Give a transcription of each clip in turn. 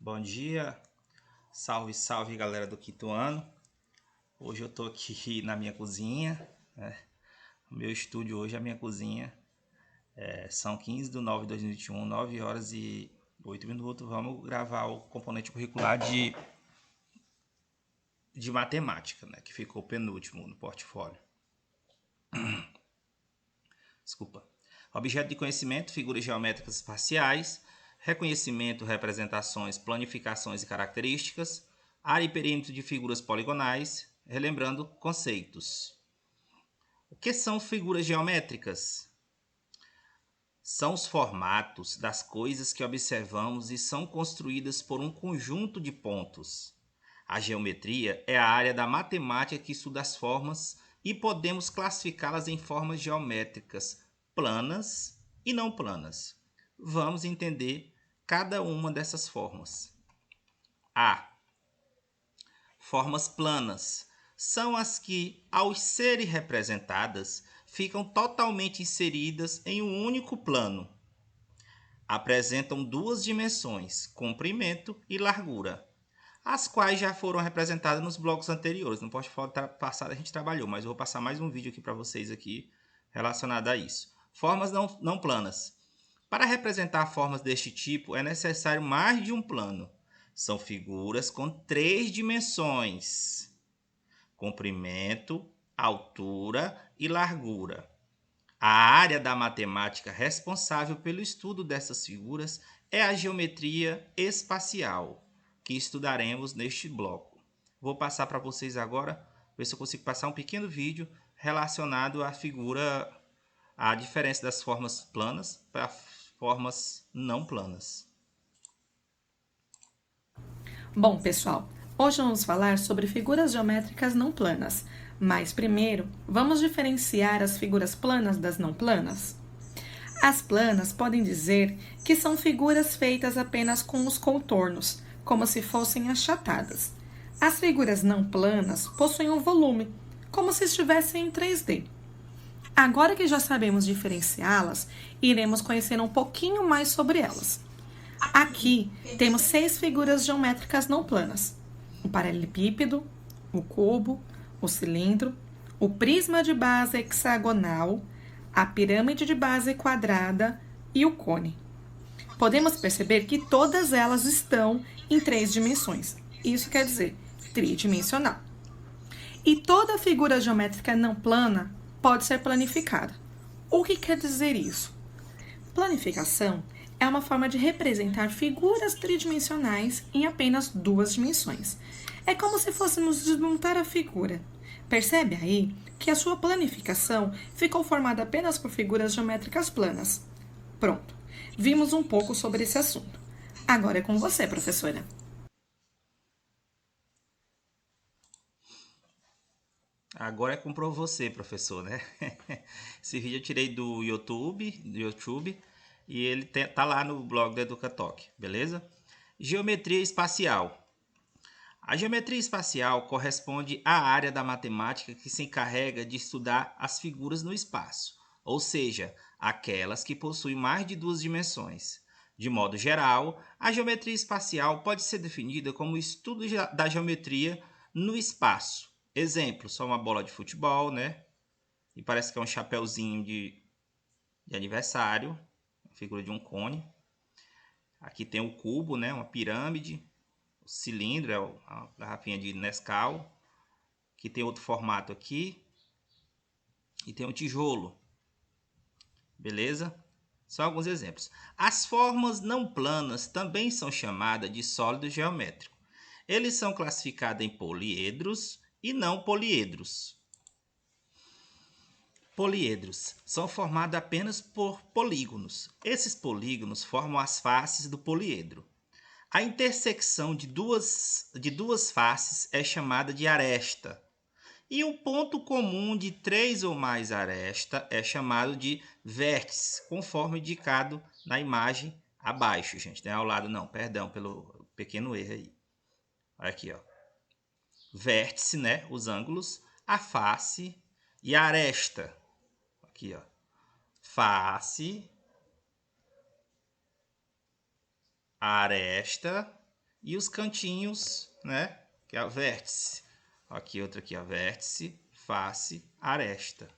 Bom dia, salve, salve galera do quinto ano. Hoje eu tô aqui na minha cozinha, né? O meu estúdio hoje é a minha cozinha. São 15/9/2021, 9 horas e 8 minutos. Vamos gravar o componente curricular de matemática, né? Que ficou penúltimo no portfólio. Desculpa. Objeto de conhecimento, figuras geométricas espaciais, reconhecimento, representações, planificações e características, área e perímetro de figuras poligonais, relembrando conceitos. O que são figuras geométricas? São os formatos das coisas que observamos e são construídas por um conjunto de pontos. A geometria é a área da matemática que estuda as formas e podemos classificá-las em formas geométricas planas e não planas. Vamos entender cada uma dessas formas. A. Formas planas são as que, ao serem representadas, ficam totalmente inseridas em um único plano. Apresentam duas dimensões, comprimento e largura, as quais já foram representadas nos blocos anteriores. No portfólio passado a gente trabalhou, mas eu vou passar mais um vídeo aqui para vocês aqui relacionado a isso. Formas não planas. Para representar formas deste tipo é necessário mais de um plano. São figuras com 3 dimensões: comprimento, altura e largura. A área da matemática responsável pelo estudo dessas figuras é a geometria espacial, que estudaremos neste bloco. Vou passar para vocês agora, ver se eu consigo passar um pequeno vídeo relacionado à figura, a diferença das formas planas para formas não planas. Bom, pessoal, hoje vamos falar sobre figuras geométricas não planas, mas primeiro vamos diferenciar as figuras planas das não planas. As planas podem dizer que são figuras feitas apenas com os contornos, como se fossem achatadas. As figuras não planas possuem um volume, como se estivessem em 3D. Agora que já sabemos diferenciá-las, iremos conhecer um pouquinho mais sobre elas. Aqui temos 6 figuras geométricas não planas: o paralelepípedo, o cubo, o cilindro, o prisma de base hexagonal, a pirâmide de base quadrada e o cone. Podemos perceber que todas elas estão em 3 dimensões. Isso quer dizer tridimensional. E toda figura geométrica não plana pode ser planificada. O que quer dizer isso? Planificação é uma forma de representar figuras tridimensionais em apenas 2 dimensões. É como se fôssemos desmontar a figura. Percebe aí que a sua planificação ficou formada apenas por figuras geométricas planas. Pronto, vimos um pouco sobre esse assunto. Agora é com você, professora. Agora é com você, professor, né? Esse vídeo eu tirei do YouTube, e ele tá lá no blog do Educatalk, beleza? Geometria espacial. A geometria espacial corresponde à área da matemática que se encarrega de estudar as figuras no espaço, ou seja, aquelas que possuem mais de 2 dimensões. De modo geral, a geometria espacial pode ser definida como o estudo da geometria no espaço. Exemplo, só uma bola de futebol, né? E parece que é um chapéuzinho de aniversário, a figura de um cone. Aqui tem o cubo, né? Uma pirâmide. O cilindro é a garrafinha de Nescau. Aqui tem outro formato aqui. E tem o tijolo. Beleza? São alguns exemplos. As formas não planas também são chamadas de sólidos geométricos. Eles são classificados em poliedros e não poliedros. Poliedros são formados apenas por polígonos. Esses polígonos formam as faces do poliedro. A intersecção de duas faces é chamada de aresta. E o ponto comum de 3 ou mais arestas é chamado de vértice, conforme indicado na imagem abaixo, gente. Não é ao lado não, perdão pelo pequeno erro aí. Olha aqui, ó. Vértice, né? Os ângulos, a face e a aresta. Aqui, ó. Face, aresta e os cantinhos, né? Que é o vértice. Aqui outra aqui, ó, vértice, face, aresta.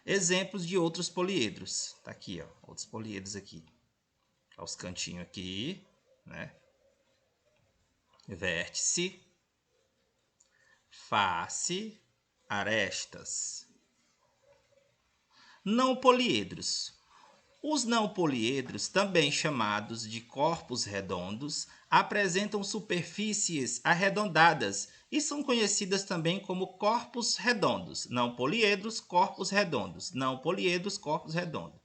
Exemplos de outros poliedros. Tá aqui, ó, outros poliedros aqui. Ó, os cantinhos aqui, né? Vértice, face, arestas. Não poliedros. Os não poliedros, também chamados de corpos redondos, apresentam superfícies arredondadas e são conhecidas também como corpos redondos. Não poliedros, corpos redondos. Não poliedros, corpos redondos.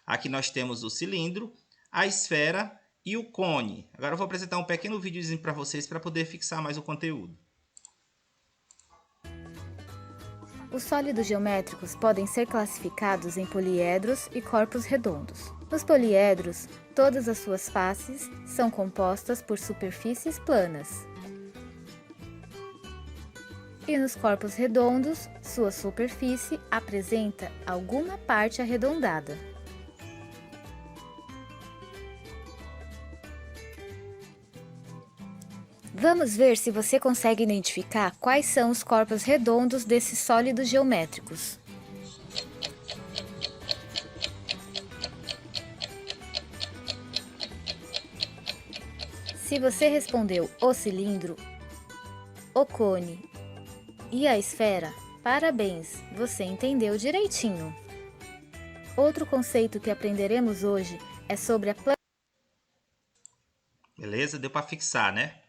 Aqui nós temos o cilindro, a esfera e o cone. Agora eu vou apresentar um pequeno videozinho para vocês para poder fixar mais o conteúdo. Os sólidos geométricos podem ser classificados em poliedros e corpos redondos. Nos poliedros, todas as suas faces são compostas por superfícies planas. E nos corpos redondos, sua superfície apresenta alguma parte arredondada. Vamos ver se você consegue identificar quais são os corpos redondos desses sólidos geométricos. Se você respondeu o cilindro, o cone e a esfera, parabéns, você entendeu direitinho. Outro conceito que aprenderemos hoje é sobre a Beleza? Deu para fixar, né?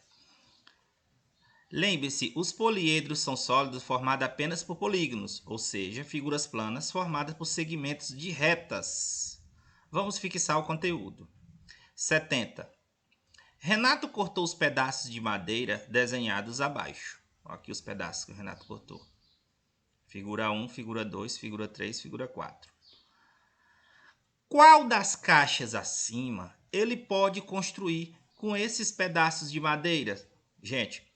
Lembre-se, os poliedros são sólidos formados apenas por polígonos, ou seja, figuras planas formadas por segmentos de retas. Vamos fixar o conteúdo. 70. Renato cortou os pedaços de madeira desenhados abaixo. Aqui os pedaços que o Renato cortou. Figura 1, figura 2, figura 3, figura 4. Qual das caixas acima ele pode construir com esses pedaços de madeira? Gente,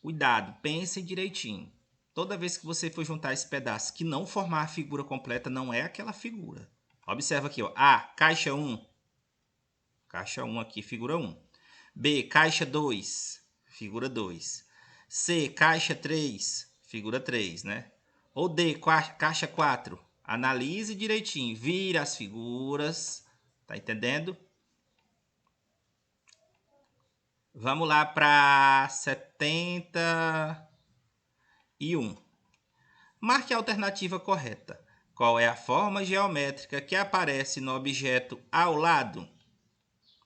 cuidado, pensem direitinho. Toda vez que você for juntar esse pedaço que não formar a figura completa, não é aquela figura. Observa aqui, ó. A, caixa 1. Caixa 1 aqui, figura 1. B, caixa 2, figura 2. C, caixa 3, figura 3, né? Ou D, caixa 4. Analise direitinho, vira as figuras. Tá entendendo? Vamos lá para 71. Marque a alternativa correta. Qual é a forma geométrica que aparece no objeto ao lado?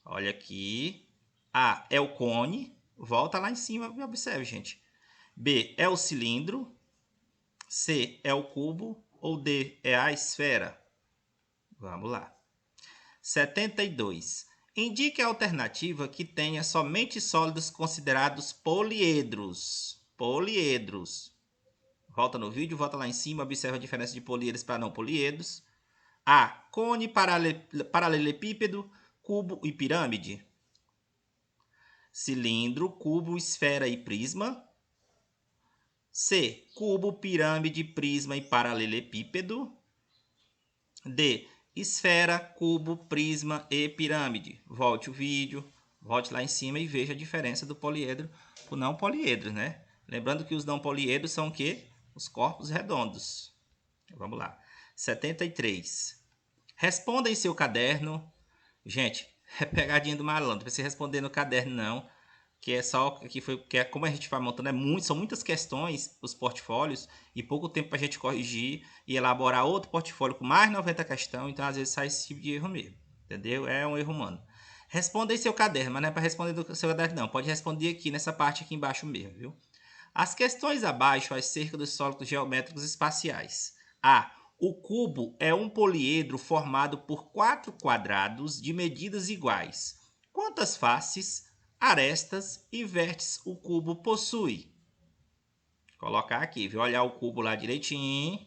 Olha aqui. A é o cone. Volta lá em cima e observe, gente. B é o cilindro. C é o cubo. Ou D é a esfera? Vamos lá. 72. Indique a alternativa que tenha somente sólidos considerados poliedros. Poliedros. Volta no vídeo, volta lá em cima, observa a diferença de poliedros para não poliedros. A. Cone, paralelepípedo, cubo e pirâmide. Cilindro, cubo, esfera e prisma. C. Cubo, pirâmide, prisma e paralelepípedo. D. Esfera, cubo, prisma e pirâmide. Volte o vídeo, volte lá em cima e veja a diferença do poliedro para o não poliedro, né? Lembrando que os não poliedros são o quê? Os corpos redondos. Vamos lá. 73. Responda em seu caderno. Gente, é pegadinha do malandro. Pra você responder no caderno, não. Que é só que é como a gente vai montando, são muitas questões os portfólios e pouco tempo para a gente corrigir e elaborar outro portfólio com mais 90 questões, então às vezes sai esse tipo de erro mesmo, entendeu? É um erro humano. Responda em seu caderno, mas não é para responder do seu caderno não, pode responder aqui nessa parte aqui embaixo mesmo, viu? As questões abaixo acerca dos sólidos geométricos espaciais. A. O cubo é um poliedro formado por 4 quadrados de medidas iguais. Quantas faces, arestas e vértices o cubo possui? Vou colocar aqui, viu? Olhar o cubo lá direitinho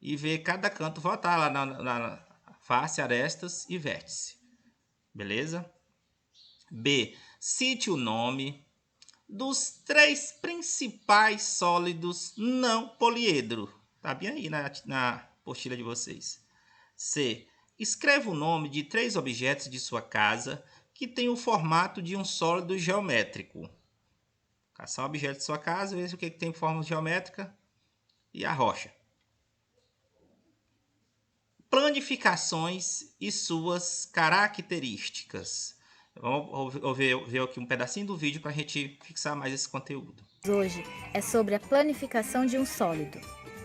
e ver cada canto, voltar lá na face, arestas e vértice. Beleza? B. Cite o nome dos 3 principais sólidos não poliedro. Tá bem aí na apostila de vocês. C. Escreva o nome de 3 objetos de sua casa que tem o formato de um sólido geométrico. Caçar um objeto de sua casa, ver o que tem forma geométrica e a rocha. Planificações e suas características. Vamos ver aqui um pedacinho do vídeo para a gente fixar mais esse conteúdo. Hoje é sobre a planificação de um sólido.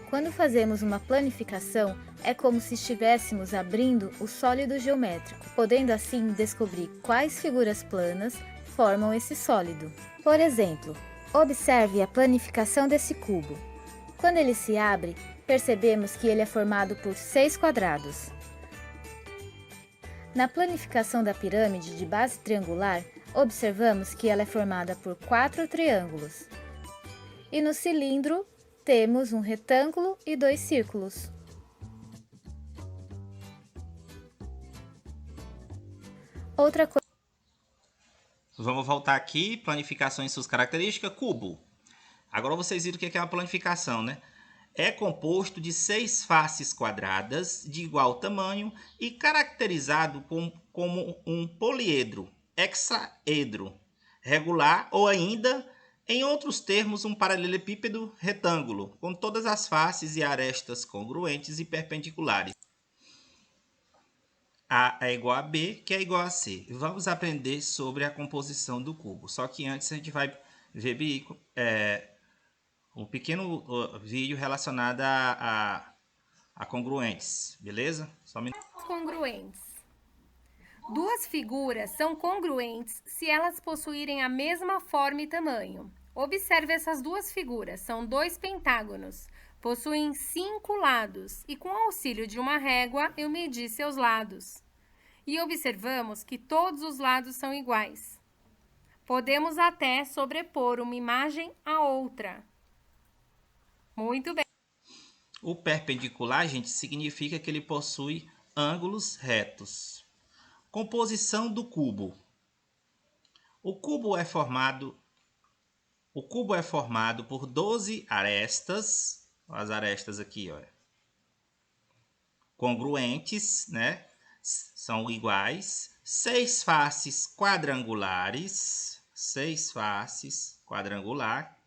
Quando fazemos uma planificação, é como se estivéssemos abrindo o sólido geométrico, podendo assim descobrir quais figuras planas formam esse sólido. Por exemplo, observe a planificação desse cubo. Quando ele se abre, percebemos que ele é formado por 6 quadrados. Na planificação da pirâmide de base triangular, observamos que ela é formada por 4 triângulos. E no cilindro, temos um retângulo e 2 círculos. Outra coisa. Vamos voltar aqui, planificações e suas características, cubo. Agora vocês viram o que é uma planificação, né? É composto de 6 faces quadradas de igual tamanho e caracterizado como um poliedro, hexaedro, regular ou ainda, em outros termos, um paralelepípedo retângulo, com todas as faces e arestas congruentes e perpendiculares. A é igual a B, que é igual a C. Vamos aprender sobre a composição do cubo. Só que antes a gente vai ver um pequeno vídeo relacionado a congruentes, beleza? Só um minuto. Congruentes. Duas figuras são congruentes se elas possuírem a mesma forma e tamanho. Observe essas duas figuras, são 2 pentágonos, possuem 5 lados e com o auxílio de uma régua eu medi seus lados. E observamos que todos os lados são iguais. Podemos até sobrepor uma imagem à outra. Muito bem. O perpendicular, gente, significa que ele possui ângulos retos. Composição do cubo. O cubo é formado por 12 arestas, as arestas aqui, ó, congruentes, né? São iguais, 6 faces quadrangulares, 6 faces quadrangular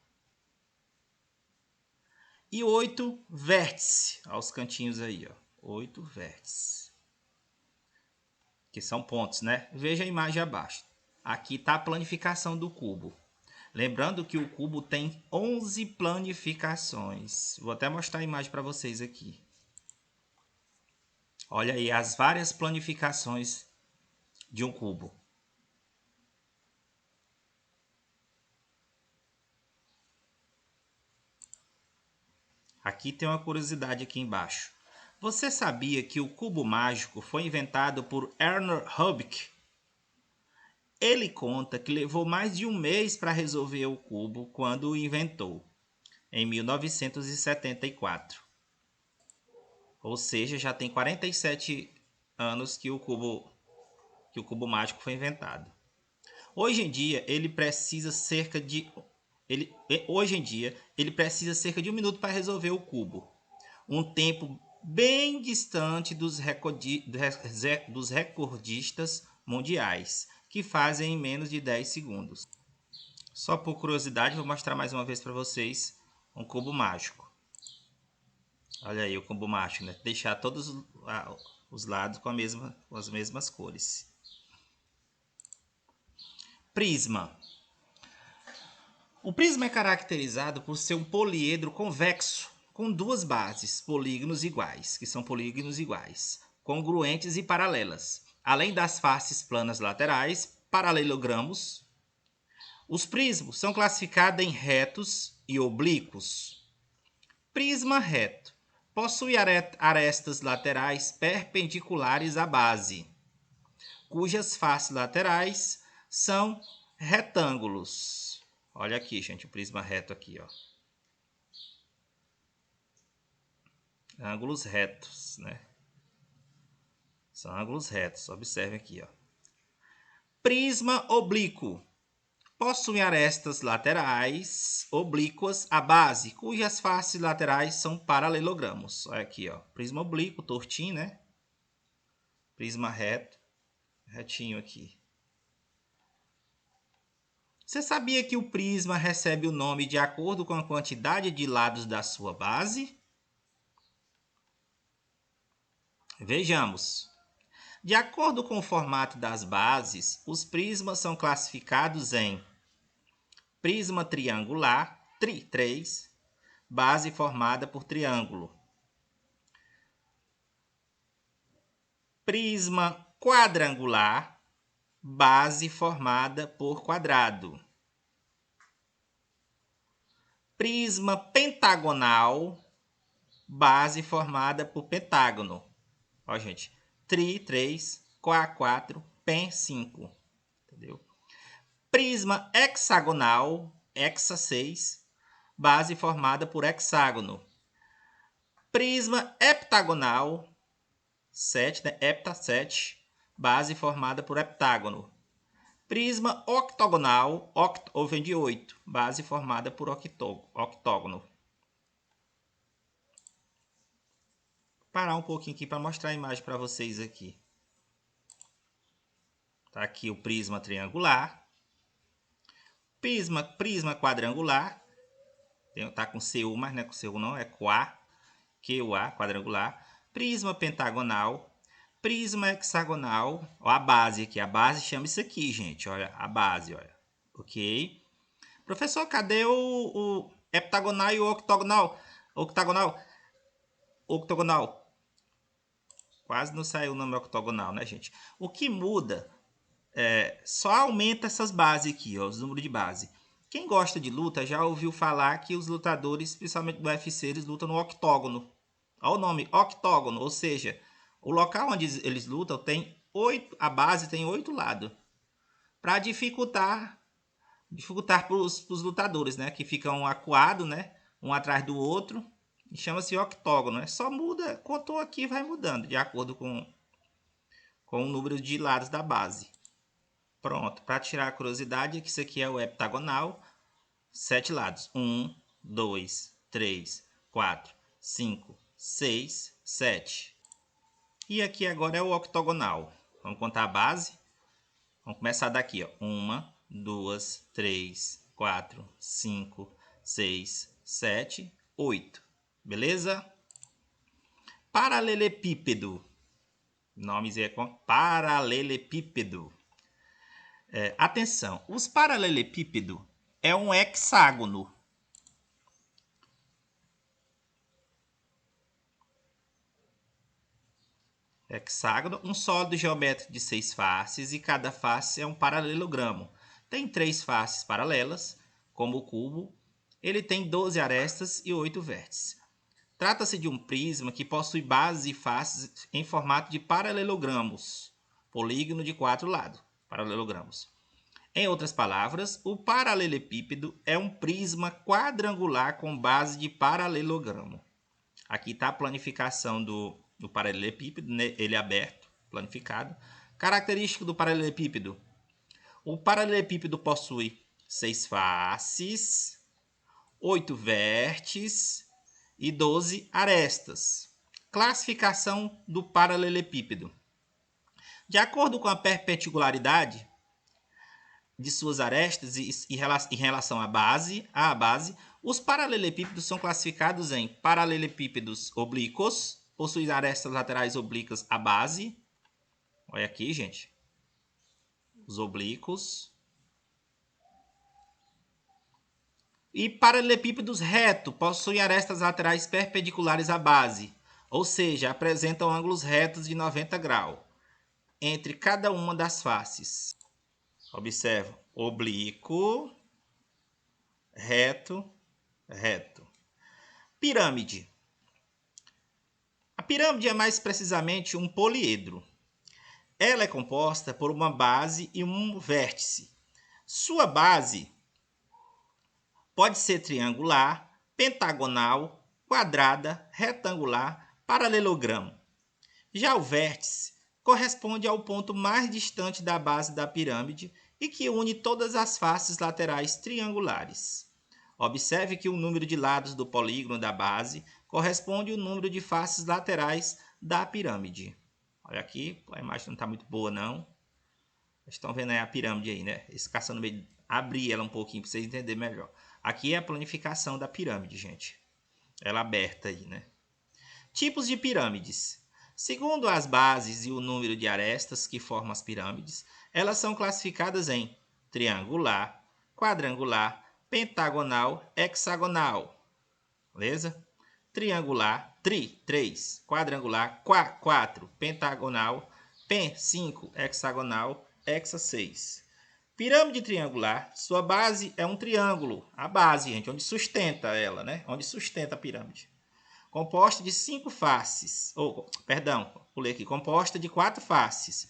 e 8 vértices, aos cantinhos aí, ó, 8 vértices, que são pontos, né? Veja a imagem abaixo. Aqui está a planificação do cubo. Lembrando que o cubo tem 11 planificações. Vou até mostrar a imagem para vocês aqui. Olha aí as várias planificações de um cubo. Aqui tem uma curiosidade aqui embaixo. Você sabia que o cubo mágico foi inventado por Ernest Röbke? Ele conta que levou mais de um mês para resolver o cubo quando o inventou, em 1974. Ou seja, já tem 47 anos que o cubo mágico foi inventado. Hoje em dia, ele precisa cerca de um minuto para resolver o cubo. Um tempo bem distante dos recordistas mundiais, que fazem em menos de 10 segundos. Só por curiosidade, vou mostrar mais uma vez para vocês um cubo mágico. Olha aí o cubo mágico, né? Deixar todos os lados com as mesmas cores. Prisma. O prisma é caracterizado por ser um poliedro convexo com 2 bases, polígonos iguais, que são polígonos iguais, congruentes e paralelas. Além das faces planas laterais, paralelogramos. Os prismos são classificados em retos e oblíquos. Prisma reto possui arestas laterais perpendiculares à base, cujas faces laterais são retângulos. Olha aqui, gente, o prisma reto aqui, ó. Ângulos retos, né? São ângulos retos, observe aqui, ó. Prisma oblíquo. Possui arestas laterais oblíquas à base, cujas faces laterais são paralelogramos. Olha aqui, ó. Prisma oblíquo, tortinho, né? Prisma reto, retinho aqui. Você sabia que o prisma recebe o nome de acordo com a quantidade de lados da sua base? Vejamos. De acordo com o formato das bases, os prismas são classificados em prisma triangular, Tri3, base formada por triângulo. Prisma quadrangular, base formada por quadrado. Prisma pentagonal, base formada por pentágono. Ó, gente, Tri 3, Quá 4, Pen 5. Entendeu? Prisma hexagonal, Hexa 6, base formada por hexágono. Prisma heptagonal, 7, né? Hepta 7, base formada por heptágono. Prisma octogonal, ou vem de 8, base formada por octógono. Vou parar um pouquinho aqui para mostrar a imagem para vocês aqui. Tá aqui o prisma triangular. Prisma quadrangular. Tá com CU, mas não é com CU não, é QA, quadrangular. Prisma pentagonal. Prisma hexagonal. Ó, a base aqui. A base chama isso aqui, gente. Olha, a base, olha. Ok? Professor, cadê o heptagonal e o octogonal? Octogonal. Quase não saiu o nome octogonal, né, gente? O que muda só aumenta essas bases aqui, ó, os números de base. Quem gosta de luta já ouviu falar que os lutadores, principalmente do UFC, eles lutam no octógono. Olha o nome, octógono, ou seja, o local onde eles lutam tem 8, a base tem 8 lados. Para dificultar para os lutadores, né, que ficam acuados, né, um atrás do outro. Chama-se octógono. Né? Só muda, contou aqui, vai mudando de acordo com o número de lados da base. Pronto, para tirar a curiosidade, que isso aqui é o heptagonal, 7 lados. 1, 2, 3, 4, 5, 6, 7. E aqui agora é o octogonal. Vamos contar a base. Vamos começar daqui, ó. 1, 2, 3, 4, 5, 6, 7, 8. Beleza? Paralelepípedo. Nomes é com paralelepípedo. Atenção, os paralelepípedos é um hexágono. Hexágono, um sólido geométrico de 6 faces e cada face é um paralelogramo. Tem 3 faces paralelas, como o cubo. Ele tem 12 arestas e 8 vértices. Trata-se de um prisma que possui bases e faces em formato de paralelogramos, polígono de 4 lados, paralelogramos. Em outras palavras, o paralelepípedo é um prisma quadrangular com base de paralelogramo. Aqui está a planificação do paralelepípedo, né? Ele é aberto, planificado. Característica do paralelepípedo. O paralelepípedo possui 6 faces, 8 vértices e 12 arestas. Classificação do paralelepípedo. De acordo com a perpendicularidade de suas arestas em relação à base, os paralelepípedos são classificados em paralelepípedos oblíquos, possuem arestas laterais oblíquas à base. Olha aqui, gente. Os oblíquos. E paralelepípedos retos, possuem arestas laterais perpendiculares à base, ou seja, apresentam ângulos retos de 90 graus entre cada uma das faces. Observa, oblíquo, reto, reto. Pirâmide. A pirâmide é mais precisamente um poliedro. Ela é composta por uma base e um vértice. Sua base pode ser triangular, pentagonal, quadrada, retangular, paralelogramo. Já o vértice corresponde ao ponto mais distante da base da pirâmide e que une todas as faces laterais triangulares. Observe que o número de lados do polígono da base corresponde ao número de faces laterais da pirâmide. Olha aqui, a imagem não está muito boa não. Vocês estão vendo aí a pirâmide aí, né? Esse caça no meio abrir ela um pouquinho para vocês entenderem melhor. Aqui é a planificação da pirâmide, gente. Ela aberta aí, né? Tipos de pirâmides. Segundo as bases e o número de arestas que formam as pirâmides, elas são classificadas em triangular, quadrangular, pentagonal, hexagonal. Beleza? Triangular, 3, quadrangular, 4, pentagonal, pen, 5, hexagonal, hexa, 6. Pirâmide triangular, sua base é um triângulo. A base, gente, onde sustenta ela, né? Onde sustenta a pirâmide. Composta de 5 faces. Pulei aqui. Composta de 4 faces.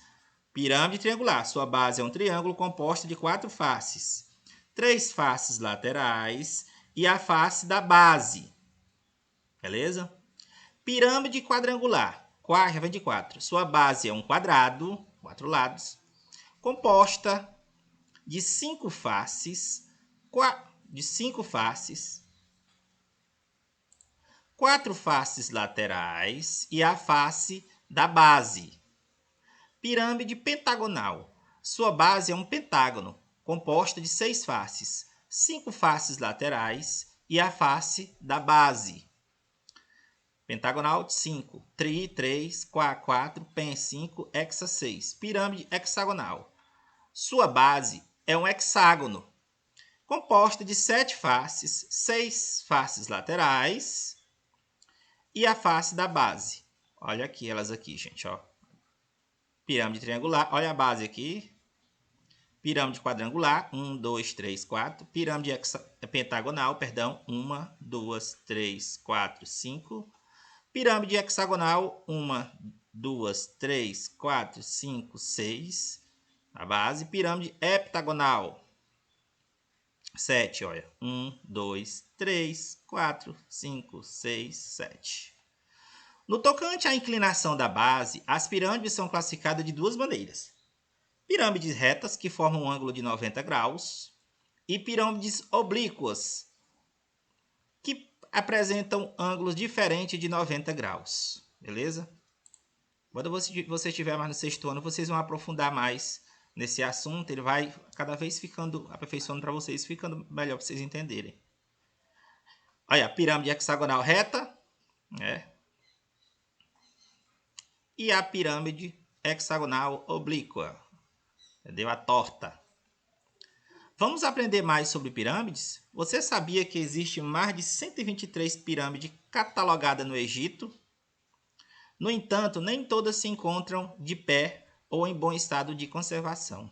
Pirâmide triangular, sua base é um triângulo composta de 4 faces. 3 faces laterais e a face da base. Beleza? Pirâmide quadrangular, já vem de 4. Sua base é um quadrado, 4 lados, composta de 5 faces, 4 faces laterais e a face da base. Pirâmide pentagonal. Sua base é um pentágono, composta de 6 faces, 5 faces laterais e a face da base. Pentagonal, 5. Tri, 3, 4, pen, 5, hexa, 6. Pirâmide hexagonal. Sua base é um hexágono, composta de 7 faces, 6 faces laterais e a face da base. Olha aqui elas aqui, gente, ó. Pirâmide triangular, olha a base aqui. Pirâmide quadrangular, 1, 2, 3, 4. Pirâmide pentagonal, 1, 2, 3, 4, 5. Pirâmide hexagonal, 1, 2, 3, 4, 5, 6. A base. Pirâmide heptagonal, 7, olha. 1, 2, 3, 4, 5, 6, 7. No tocante à inclinação da base, as pirâmides são classificadas de duas maneiras. Pirâmides retas, que formam um ângulo de 90 graus, e pirâmides oblíquas, que apresentam ângulos diferentes de 90 graus. Beleza? Quando você estiver mais no 6º ano, vocês vão aprofundar mais nesse assunto. Ele vai cada vez ficando aperfeiçoando para vocês, ficando melhor para vocês entenderem. Olha, a pirâmide hexagonal reta, né? E a pirâmide hexagonal oblíqua, entendeu? A torta. Vamos aprender mais sobre pirâmides? Você sabia que existe mais de 123 pirâmides catalogadas no Egito? No entanto, nem todas se encontram de pé ou em bom estado de conservação.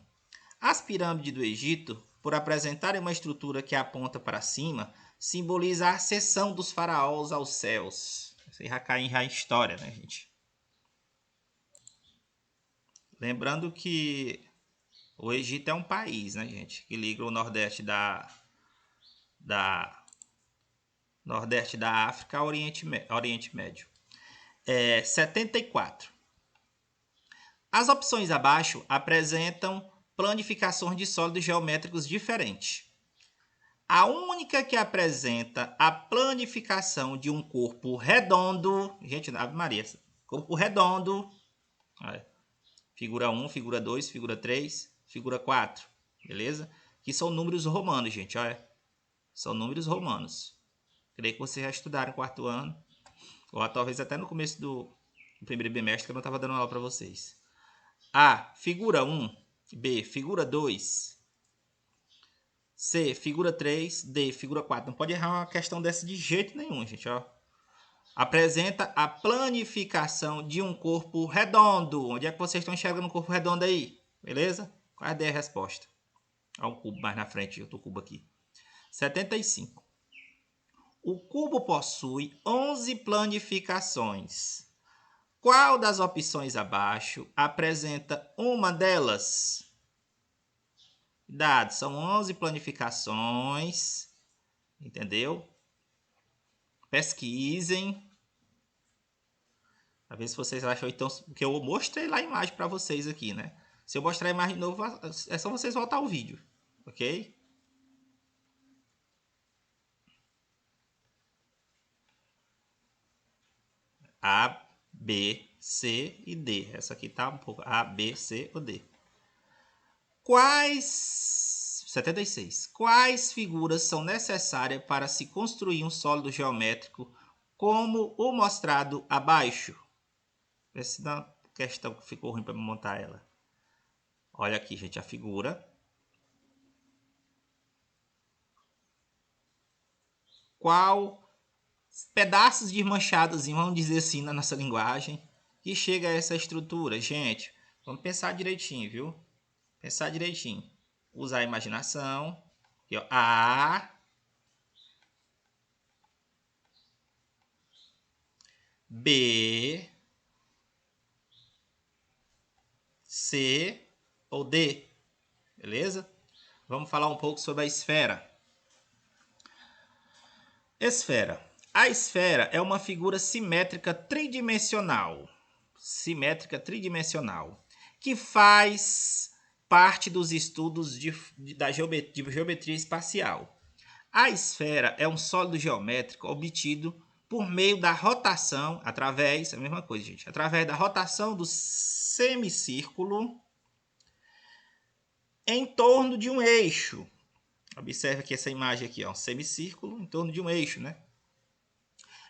As pirâmides do Egito, por apresentarem uma estrutura que aponta para cima, simboliza a ascensão dos faraós aos céus. Isso aí já cai em história, né, gente? Lembrando que o Egito é um país, né, gente, que liga o nordeste nordeste da África ao Oriente Médio. 74. As opções abaixo apresentam planificações de sólidos geométricos diferentes. A única que apresenta a planificação de um corpo redondo, gente, Ave Maria, corpo redondo, olha, figura 1, figura 2, figura 3, figura 4, beleza? Que são números romanos, gente, olha. São números romanos. Creio que vocês já estudaram no 4º ano, ou talvez até no começo do primeiro bimestre, que eu não estava dando aula para vocês. A, figura 1. B, figura 2. C, figura 3. D, figura 4. Não pode errar uma questão dessa de jeito nenhum, gente, ó. Apresenta a planificação de um corpo redondo. Onde é que vocês estão enxergando um corpo redondo aí? Beleza? Qual é a resposta? Olha um cubo mais na frente, outro cubo aqui. 75. O cubo possui 11 planificações. Qual das opções abaixo apresenta uma delas? Cuidado, são 11 planificações. Entendeu? Pesquisem. Pra ver se vocês acham, então, que eu mostrei lá a imagem para vocês aqui, né? Se eu mostrar a imagem de novo, é só vocês voltar ao vídeo, ok? A, B, C e D. Essa aqui tá um pouco A, B, C ou D. Quais 76. Quais figuras são necessárias para se construir um sólido geométrico como o mostrado abaixo? Vê se dá uma questão que ficou ruim para montar ela. Olha aqui, gente, a figura. Qual pedaços desmanchados, vamos dizer assim, na nossa linguagem, que chega a essa estrutura? Gente, vamos pensar direitinho, viu? Pensar direitinho. Usar a imaginação. Aqui, ó. A, B, C ou D. Beleza? Vamos falar um pouco sobre a esfera. Esfera. A esfera é uma figura simétrica tridimensional. Que faz parte dos estudos de geometria espacial. A esfera é um sólido geométrico obtido por meio da rotação, através da rotação do semicírculo em torno de um eixo. Observe aqui essa imagem aqui, ó, um semicírculo em torno de um eixo, né?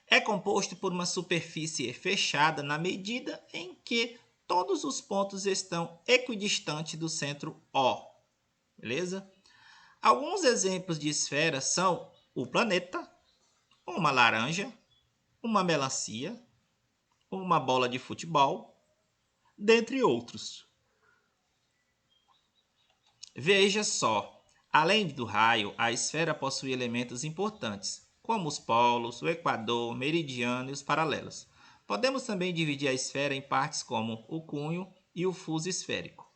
É composto por uma superfície fechada na medida em que todos os pontos estão equidistantes do centro O. Beleza? Alguns exemplos de esfera são o planeta, uma laranja, uma melancia, uma bola de futebol, dentre outros. Veja só, além do raio, a esfera possui elementos importantes, como os polos, o equador, o meridiano e os paralelos. Podemos também dividir a esfera em partes como o cunho e o fuso esférico.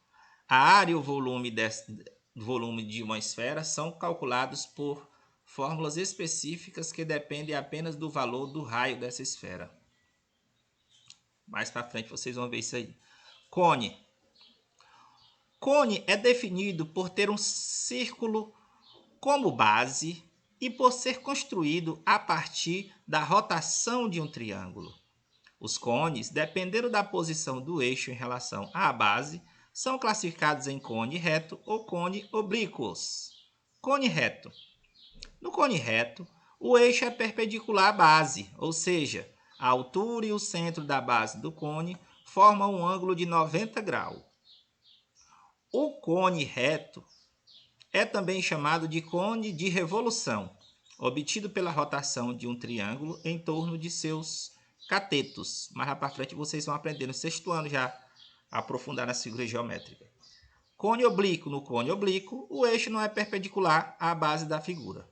A área e o volume de uma esfera são calculados por fórmulas específicas que dependem apenas do valor do raio dessa esfera. Mais para frente vocês vão ver isso aí. Cone. Cone é definido por ter um círculo como base e por ser construído a partir da rotação de um triângulo. Os cones, dependendo da posição do eixo em relação à base, são classificados em cone reto ou cone oblíquos. Cone reto. No cone reto, o eixo é perpendicular à base, ou seja, a altura e o centro da base do cone formam um ângulo de 90 graus. O cone reto é também chamado de cone de revolução, obtido pela rotação de um triângulo em torno de seus catetos. Mais para frente vocês vão aprender no 6º ano já a aprofundar na figura geométrica. Cone oblíquo. No cone oblíquo, o eixo não é perpendicular à base da figura.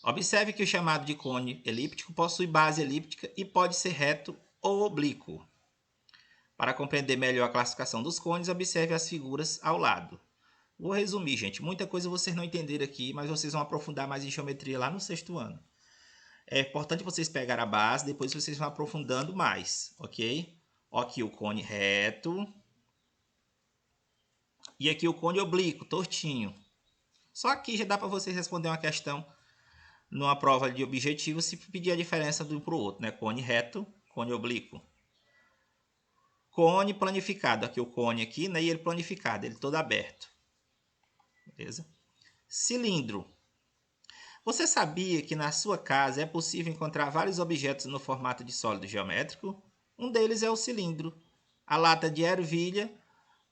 Observe que o chamado de cone elíptico possui base elíptica e pode ser reto ou oblíquo. Para compreender melhor a classificação dos cones, observe as figuras ao lado. Vou resumir, gente. Muita coisa vocês não entenderam aqui, mas vocês vão aprofundar mais em geometria lá no 6º ano. É importante vocês pegarem a base, depois vocês vão aprofundando mais, ok? Aqui o cone reto. E aqui o cone oblíquo, tortinho. Só aqui já dá para vocês responder uma questão numa prova de objetivo se pedir a diferença de um para o outro, né? Cone reto, cone oblíquo. Cone planificado. Aqui o cone aqui, né? E ele planificado, ele todo aberto. Beleza? Cilindro. Você sabia que na sua casa é possível encontrar vários objetos no formato de sólido geométrico? Um deles é o cilindro, a lata de ervilha,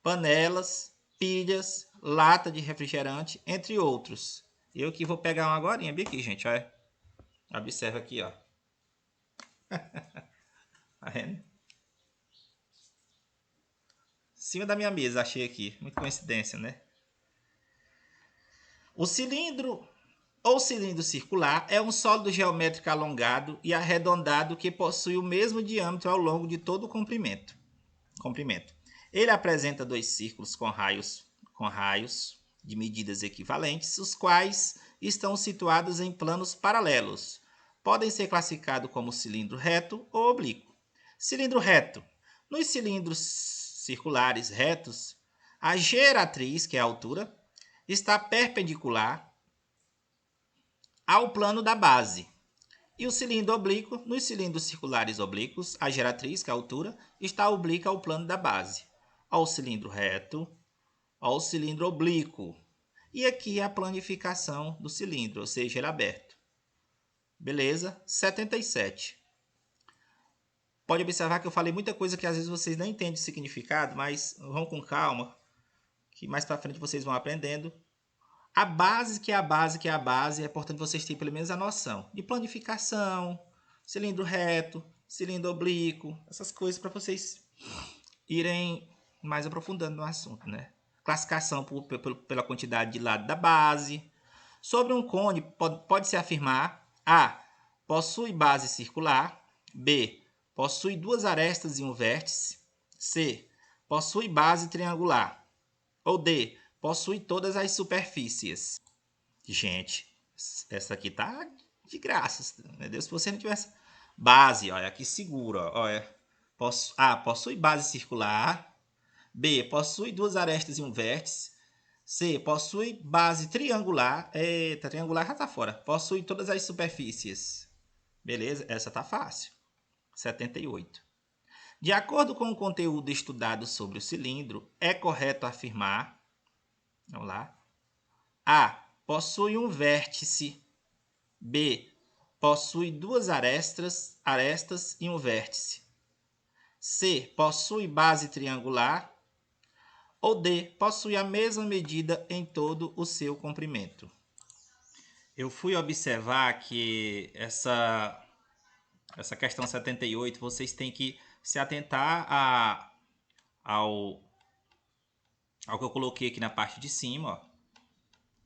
panelas, pilhas, lata de refrigerante, entre outros. Eu aqui vou pegar uma agorinha bem aqui, gente. Olha. Observa aqui, ó. Tá vendo? Em cima da minha mesa, achei aqui. Muita coincidência, né? O cilindro ou cilindro circular é um sólido geométrico alongado e arredondado que possui o mesmo diâmetro ao longo de todo o comprimento. Ele apresenta dois círculos com raios de medidas equivalentes, os quais estão situados em planos paralelos. Podem ser classificados como cilindro reto ou oblíquo. Cilindro reto. Nos cilindros circulares retos, a geratriz, que é a altura, está perpendicular ao plano da base. E o cilindro oblíquo, nos cilindros circulares oblíquos, a geratriz, que é a altura, está oblíqua ao plano da base. Ao cilindro reto, ao cilindro oblíquo. E aqui é a planificação do cilindro, ou seja, ele é aberto. Beleza? 77. Pode observar que eu falei muita coisa que às vezes vocês não entendem o significado, mas vão com calma, que mais para frente vocês vão aprendendo. A base, que é a base, que é a base, é importante vocês terem pelo menos a noção de planificação, cilindro reto, cilindro oblíquo, essas coisas para vocês irem mais aprofundando no assunto, né? Classificação pela quantidade de lado da base. Sobre um cone, pode-se afirmar: A. Possui base circular. B. Possui duas arestas e um vértice. C. Possui base triangular. Ou D. Possui todas as superfícies. Gente, essa aqui tá de graça, meu Deus, se você não tivesse base, olha, aqui segura, olha. A. Possui base circular. B. Possui duas arestas e um vértice. C. Possui base triangular. Eita, triangular já tá fora. Possui todas as superfícies. Beleza? Essa tá fácil. 78. De acordo com o conteúdo estudado sobre o cilindro, é correto afirmar... Vamos lá. A. Possui um vértice. B. Possui duas arestas e um vértice. C. Possui base triangular. Ou D. Possui a mesma medida em todo o seu comprimento. Eu fui observar que essa questão 78, vocês têm que se atentar ao que eu coloquei aqui na parte de cima. Ó.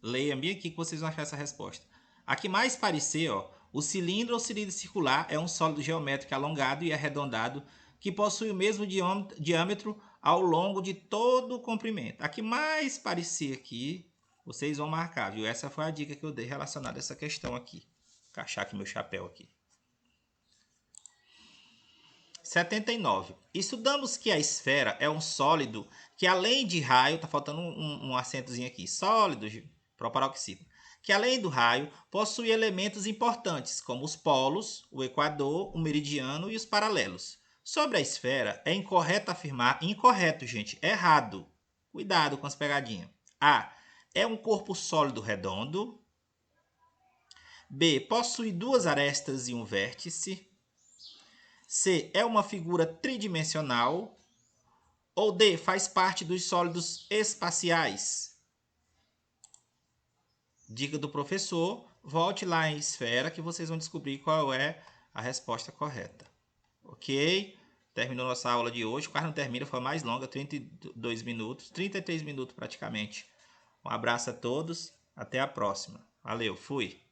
Leia bem aqui que vocês vão achar essa resposta. A que mais parecer, ó, o cilindro ou cilindro circular é um sólido geométrico alongado e arredondado que possui o mesmo diâmetro ao longo de todo o comprimento. A que mais parecer aqui, vocês vão marcar, viu? Essa foi a dica que eu dei relacionada a essa questão aqui. Vou encaixar aqui meu chapéu aqui. 79. Estudamos que a esfera é um sólido que além de raio, tá faltando um acentozinho aqui, sólido, proparoxítona, que além do raio possui elementos importantes como os polos, o equador, o meridiano e os paralelos. Sobre a esfera, é incorreto afirmar... Incorreto, gente. Errado. Cuidado com as pegadinhas. A. É um corpo sólido redondo. B. Possui duas arestas e um vértice. C. É uma figura tridimensional. Ou D. Faz parte dos sólidos espaciais. Dica do professor. Volte lá em esfera que vocês vão descobrir qual é a resposta correta. Ok? Terminou nossa aula de hoje. Quase não termina, foi mais longa, 32 minutos, 33 minutos praticamente. Um abraço a todos, até a próxima. Valeu, fui!